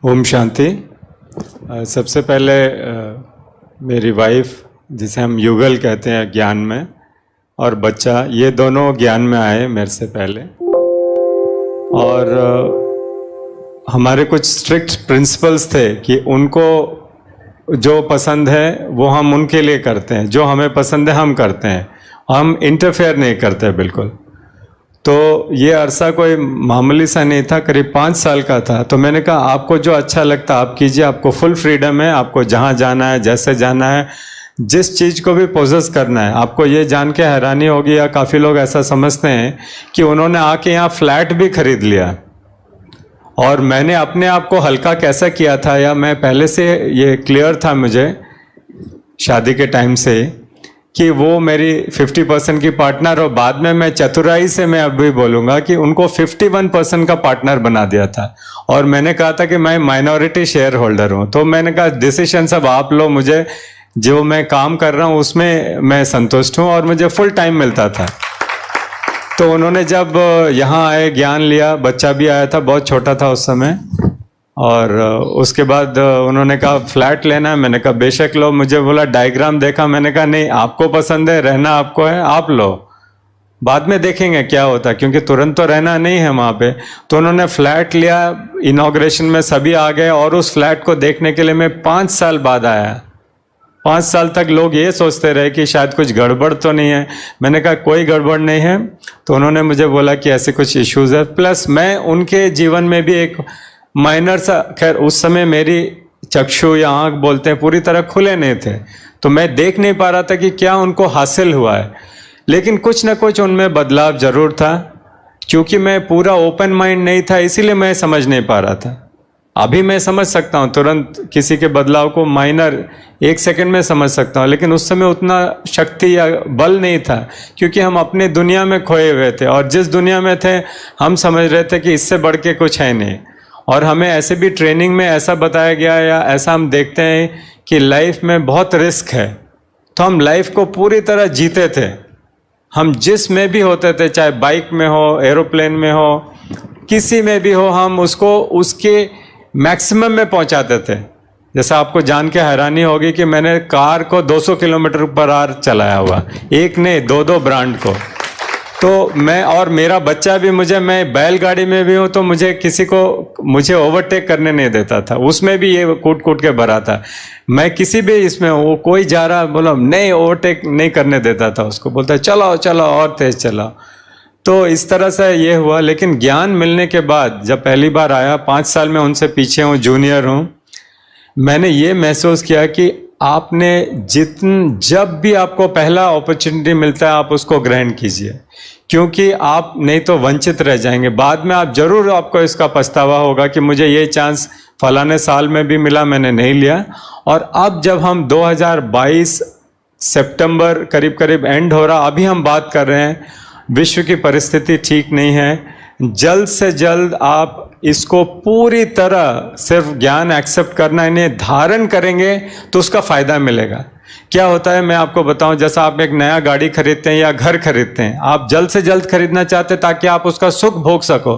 ओम शांति। सबसे पहले मेरी वाइफ, जिसे हम युगल कहते हैं ज्ञान में, और बच्चा, ये दोनों ज्ञान में आए मेरे से पहले। और हमारे कुछ स्ट्रिक्ट प्रिंसिपल्स थे कि उनको जो पसंद है वो हम उनके लिए करते हैं, जो हमें पसंद है हम करते हैं, हम इंटरफेयर नहीं करते बिल्कुल। तो ये अरसा कोई मामूली सा नहीं था, करीब 5 साल का था। तो मैंने कहा आपको जो अच्छा लगता आप कीजिए, आपको फुल फ्रीडम है, आपको जहाँ जाना है, जैसे जाना है, जिस चीज़ को भी पोजेस करना है। आपको ये जान के हैरानी होगी, या काफ़ी लोग ऐसा समझते हैं कि उन्होंने आके यहाँ फ्लैट भी खरीद लिया। और मैंने अपने आप को हल्का कैसा किया था, या मैं पहले से ये क्लियर था मुझे शादी के टाइम से कि वो मेरी 50% की पार्टनर, और बाद में मैं चतुराई से मैं अभी बोलूँगा कि उनको 51% का पार्टनर बना दिया था। और मैंने कहा था कि मैं माइनॉरिटी शेयर होल्डर हूँ, तो मैंने कहा डिसीजन सब आप लो, मुझे जो मैं काम कर रहा हूँ उसमें मैं संतुष्ट हूँ, और मुझे फुल टाइम मिलता था। तो उन्होंने जब यहाँ आए, ज्ञान लिया, बच्चा भी आया था, बहुत छोटा था उस समय, और उसके बाद उन्होंने कहा फ्लैट लेना है। मैंने कहा बेशक लो। मुझे बोला डायग्राम देखा, मैंने कहा नहीं, आपको पसंद है, रहना आपको है, आप लो, बाद में देखेंगे क्या होता, क्योंकि तुरंत तो रहना नहीं है वहाँ पे। तो उन्होंने फ्लैट लिया, इनॉग्रेशन में सभी आ गए, और उस फ्लैट को देखने के लिए मैं 5 साल बाद आया। 5 साल तक लोग ये सोचते रहे कि शायद कुछ गड़बड़ तो नहीं है। मैंने कहा कोई गड़बड़ नहीं है। तो उन्होंने मुझे बोला कि ऐसे कुछ इश्यूज है, प्लस मैं उनके जीवन में भी एक माइनर सा, खैर उस समय मेरी चक्षु या आंख बोलते हैं पूरी तरह खुले नहीं थे, तो मैं देख नहीं पा रहा था कि क्या उनको हासिल हुआ है। लेकिन कुछ ना कुछ उनमें बदलाव जरूर था, क्योंकि मैं पूरा ओपन माइंड नहीं था, इसीलिए मैं समझ नहीं पा रहा था। अभी मैं समझ सकता हूँ तुरंत किसी के बदलाव को, माइनर 1 सेकंड में समझ सकता हूँ, लेकिन उस समय उतना शक्ति या बल नहीं था, क्योंकि हम अपने दुनिया में खोए हुए थे, और जिस दुनिया में थे हम समझ रहे थे कि इससे बढ़ के कुछ है नहीं। और हमें ऐसे भी ट्रेनिंग में ऐसा बताया गया, या ऐसा हम देखते हैं कि लाइफ में बहुत रिस्क है, तो हम लाइफ को पूरी तरह जीते थे। हम जिस में भी होते थे, चाहे बाइक में हो, एरोप्लेन में हो, किसी में भी हो, हम उसको उसके मैक्सिमम में पहुंचाते थे। जैसा आपको जान के हैरानी होगी कि मैंने कार को 200 किलोमीटर पर आवर चलाया हुआ, एक नहीं 2-2 ब्रांड को। तो मैं और मेरा बच्चा भी, मैं बैलगाड़ी में भी हूँ तो मुझे ओवरटेक करने नहीं देता था, उसमें भी ये कूट कूट के भरा था। मैं किसी भी इसमें वो कोई जा रहा, बोला नहीं, ओवरटेक नहीं करने देता था उसको, बोलता चलो चलो और तेज चलाओ। तो इस तरह से ये हुआ। लेकिन ज्ञान मिलने के बाद जब पहली बार आया, 5 साल में उनसे पीछे हूँ, जूनियर हूँ, मैंने ये महसूस किया कि आपने जब भी आपको पहला अपॉर्चुनिटी मिलता है आप उसको ग्रहण कीजिए, क्योंकि आप नहीं तो वंचित रह जाएंगे। बाद में आप जरूर, आपको इसका पछतावा होगा कि मुझे ये चांस फलाने साल में भी मिला, मैंने नहीं लिया। और अब जब हम 2022 सितंबर करीब करीब एंड हो रहा, अभी हम बात कर रहे हैं, विश्व की परिस्थिति ठीक नहीं है। जल्द से जल्द आप इसको पूरी तरह सिर्फ ज्ञान एक्सेप्ट करना, इन्हें धारण करेंगे तो उसका फायदा मिलेगा। क्या होता है मैं आपको बताऊं, जैसा आप एक नया गाड़ी खरीदते हैं या घर खरीदते हैं, आप जल्द से जल्द खरीदना चाहते हैं ताकि आप उसका सुख भोग सको।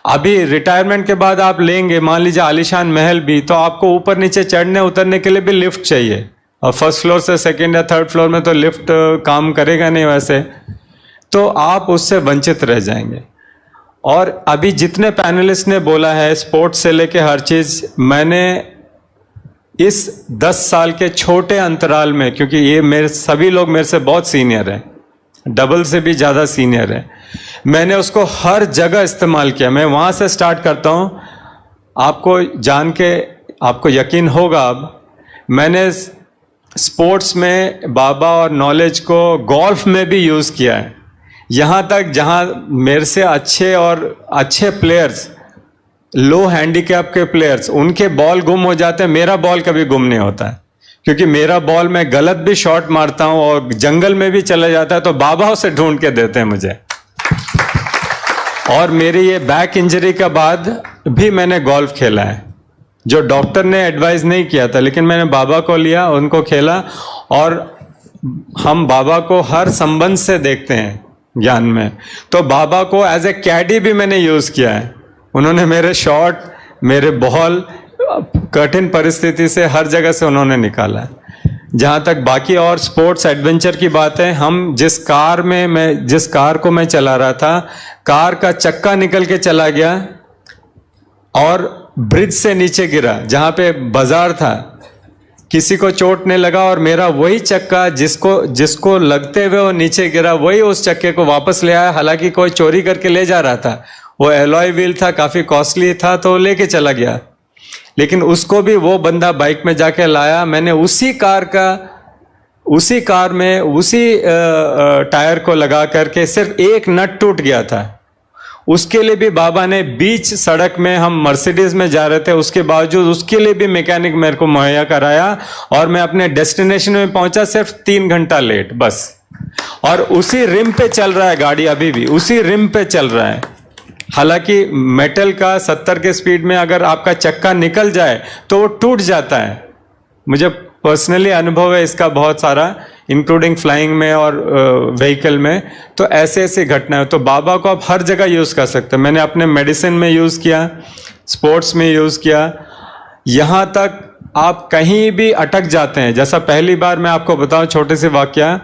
अभी रिटायरमेंट के बाद आप लेंगे, मान लीजिए आलीशान महल भी, तो आपको ऊपर नीचे चढ़ने उतरने के लिए भी लिफ्ट चाहिए, और फर्स्ट फ्लोर से सेकेंड या थर्ड फ्लोर में तो लिफ्ट काम करेगा नहीं वैसे, तो आप उससे वंचित रह जाएंगे। और अभी जितने पैनलिस्ट ने बोला है, स्पोर्ट्स से लेके हर चीज, मैंने इस 10 साल के छोटे अंतराल में, क्योंकि ये सभी लोग मेरे से बहुत सीनियर हैं, डबल से भी ज़्यादा सीनियर हैं, मैंने उसको हर जगह इस्तेमाल किया। मैं वहाँ से स्टार्ट करता हूँ, आपको जान के आपको यकीन होगा। अब मैंने स्पोर्ट्स में बाबा और नॉलेज को गोल्फ में भी यूज़ किया है, यहाँ तक जहाँ मेरे से अच्छे प्लेयर्स, लो हैंडीकैप के प्लेयर्स, उनके बॉल गुम हो जाते हैं, मेरा बॉल कभी गुम नहीं होता है, क्योंकि मेरा बॉल, मैं गलत भी शॉट मारता हूँ और जंगल में भी चला जाता है तो बाबा उसे ढूंढ के देते हैं मुझे। और मेरी ये बैक इंजरी के बाद भी मैंने गोल्फ खेला है, जो डॉक्टर ने एडवाइस नहीं किया था, लेकिन मैंने बाबा को लिया, उनको खेला। और हम बाबा को हर संबंध से देखते हैं ज्ञान में, तो बाबा को एज ए कैडी भी मैंने यूज किया है। उन्होंने मेरे शॉट मेरे बॉल कठिन परिस्थिति से हर जगह से उन्होंने निकाला है। जहाँ तक बाकी और स्पोर्ट्स एडवेंचर की बात है, हम जिस कार को मैं चला रहा था, कार का चक्का निकल के चला गया और ब्रिज से नीचे गिरा, जहाँ पे बाजार था, किसी को चोट नहीं लगा और मेरा वही चक्का जिसको लगते हुए वो नीचे गिरा, वही उस चक्के को वापस ले आया। हालांकि कोई चोरी करके ले जा रहा था, वो एलॉय व्हील था, काफी कॉस्टली था, तो लेके चला गया, लेकिन उसको भी वो बंदा बाइक में जाके लाया। मैंने उसी कार में उसी टायर को लगा करके, सिर्फ एक नट टूट गया था, उसके लिए भी बाबा ने बीच सड़क में, हम मर्सिडीज में जा रहे थे, उसके बावजूद उसके लिए भी मैकेनिक मेरे को मुहैया कराया और मैं अपने डेस्टिनेशन में पहुंचा सिर्फ 3 घंटा लेट बस। और उसी रिम पे चल रहा है गाड़ी, अभी भी उसी रिम पे चल रहा है। हालांकि मेटल का 70 के स्पीड में अगर आपका चक्का निकल जाए तो वो टूट जाता है। मुझे पर्सनली अनुभव है इसका बहुत सारा, इंक्लूडिंग फ्लाइंग में और व्हीकल में। तो ऐसे ऐसी घटनाएं, तो बाबा को आप हर जगह यूज़ कर सकते हैं। मैंने अपने मेडिसिन में यूज़ किया, स्पोर्ट्स में यूज़ किया, यहाँ तक आप कहीं भी अटक जाते हैं। जैसा पहली बार मैं आपको बताऊं छोटे से वाकया,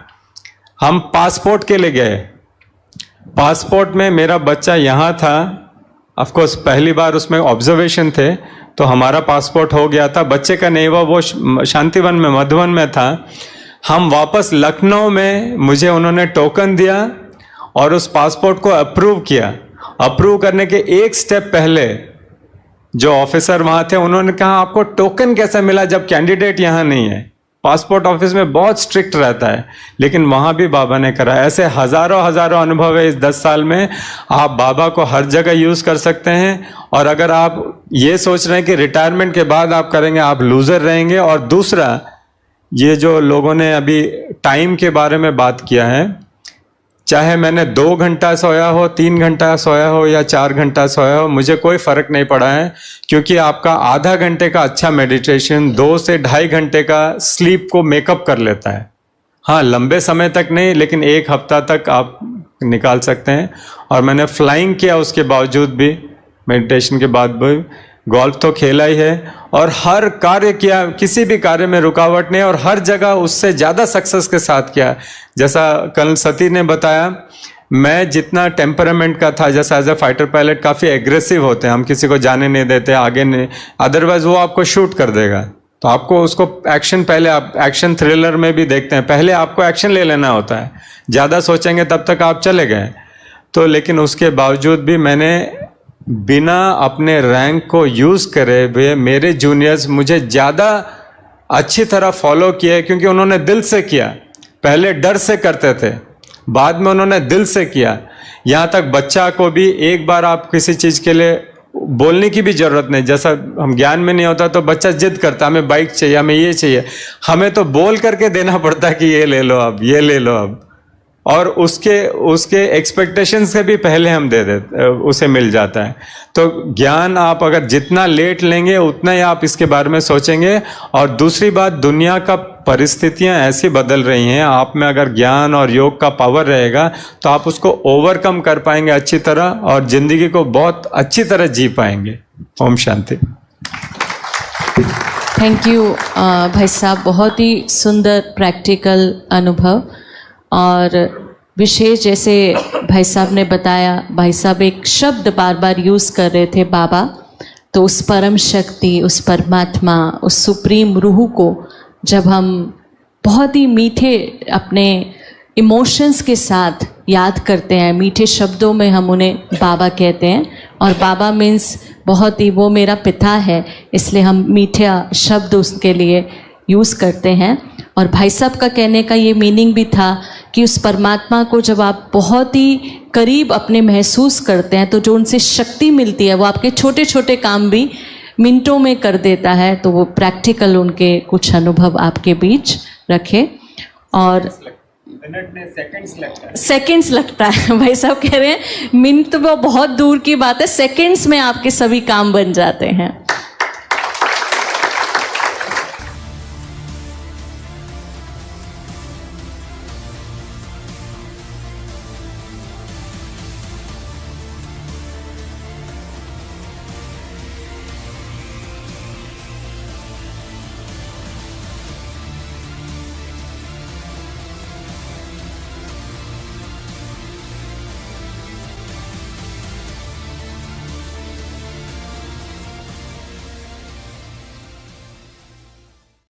हम पासपोर्ट के लिए गए, पासपोर्ट में मेरा बच्चा यहाँ था, ऑफ कोर्स पहली बार उसमें ऑब्जर्वेशन थे, तो हमारा पासपोर्ट हो गया था, बच्चे का नहीं हुआ, वो शांतिवन में मधुबन में था। हम वापस लखनऊ में, मुझे उन्होंने टोकन दिया और उस पासपोर्ट को अप्रूव किया। अप्रूव करने के एक स्टेप पहले जो ऑफिसर वहाँ थे, उन्होंने कहा आपको टोकन कैसे मिला जब कैंडिडेट यहाँ नहीं है। पासपोर्ट ऑफिस में बहुत स्ट्रिक्ट रहता है, लेकिन वहाँ भी बाबा ने करा। ऐसे हजारों अनुभव है इस 10 साल में। आप बाबा को हर जगह यूज़ कर सकते हैं। और अगर आप ये सोच रहे हैं कि रिटायरमेंट के बाद आप करेंगे, आप लूज़र रहेंगे। और दूसरा, ये जो लोगों ने अभी टाइम के बारे में बात किया है, चाहे मैंने 2 घंटा सोया हो, 3 घंटा सोया हो या 4 घंटा सोया हो, मुझे कोई फर्क नहीं पड़ा है, क्योंकि आपका आधा घंटे का अच्छा मेडिटेशन 2 से 2.5 घंटे का स्लीप को मेकअप कर लेता है। हाँ, लंबे समय तक नहीं, लेकिन 1 हफ्ता तक आप निकाल सकते हैं। और मैंने फ्लाइंग किया उसके बावजूद भी, मेडिटेशन के बाद भी। गोल्फ तो खेला ही है और हर कार्य किया, किसी भी कार्य में रुकावट नहीं, और हर जगह उससे ज़्यादा सक्सेस के साथ किया। जैसा कल सती ने बताया, मैं जितना टेम्परामेंट का था, जैसा एज ए फाइटर पायलट काफ़ी एग्रेसिव होते हैं, हम किसी को जाने नहीं देते, आगे नहीं, अदरवाइज वो आपको शूट कर देगा। तो आपको उसको एक्शन, पहले आप एक्शन थ्रिलर में भी देखते हैं, पहले आपको एक्शन ले लेना होता है। ज़्यादा सोचेंगे तब तक आप चले गए। तो लेकिन उसके बावजूद भी मैंने बिना अपने रैंक को यूज़ करे हुए, मेरे जूनियर्स मुझे ज़्यादा अच्छी तरह फॉलो किए, क्योंकि उन्होंने दिल से किया। पहले डर से करते थे, बाद में उन्होंने दिल से किया। यहाँ तक बच्चा को भी एक बार आप किसी चीज़ के लिए बोलने की भी ज़रूरत नहीं। जैसा हम ज्ञान में नहीं होता तो बच्चा जिद करता, हमें बाइक चाहिए, हमें ये चाहिए, हमें तो बोल करके देना पड़ता है कि ये ले लो अब, ये ले लो अब। और उसके एक्सपेक्टेशन से भी पहले हम दे देते, उसे मिल जाता है। तो ज्ञान आप अगर जितना लेट लेंगे उतना ही आप इसके बारे में सोचेंगे। और दूसरी बात, दुनिया का परिस्थितियां ऐसी बदल रही हैं, आप में अगर ज्ञान और योग का पावर रहेगा तो आप उसको ओवरकम कर पाएंगे अच्छी तरह, और जिंदगी को बहुत अच्छी तरह जी पाएंगे। ओम शांति। थैंक यू भाई साहब, बहुत ही सुंदर प्रैक्टिकल अनुभव। और विशेष, जैसे भाई साहब ने बताया, भाई साहब एक शब्द बार बार यूज़ कर रहे थे, बाबा। तो उस परम शक्ति, उस परमात्मा, उस सुप्रीम रूह को जब हम बहुत ही मीठे अपने इमोशंस के साथ याद करते हैं, मीठे शब्दों में हम उन्हें बाबा कहते हैं। और बाबा मीन्स बहुत ही, वो मेरा पिता है, इसलिए हम मीठा शब्द उसके लिए यूज़ करते हैं। और भाई साहब का कहने का ये मीनिंग भी था कि उस परमात्मा को जब आप बहुत ही करीब अपने महसूस करते हैं, तो जो उनसे शक्ति मिलती है, वो आपके छोटे छोटे काम भी मिनटों में कर देता है। तो वो प्रैक्टिकल उनके कुछ अनुभव आपके बीच रखे। और मिनट में सेकंड्स लगता है। भाई साहब कह रहे हैं मिनट तो वो बहुत दूर की बात है, सेकंड्स में आपके सभी काम बन जाते हैं।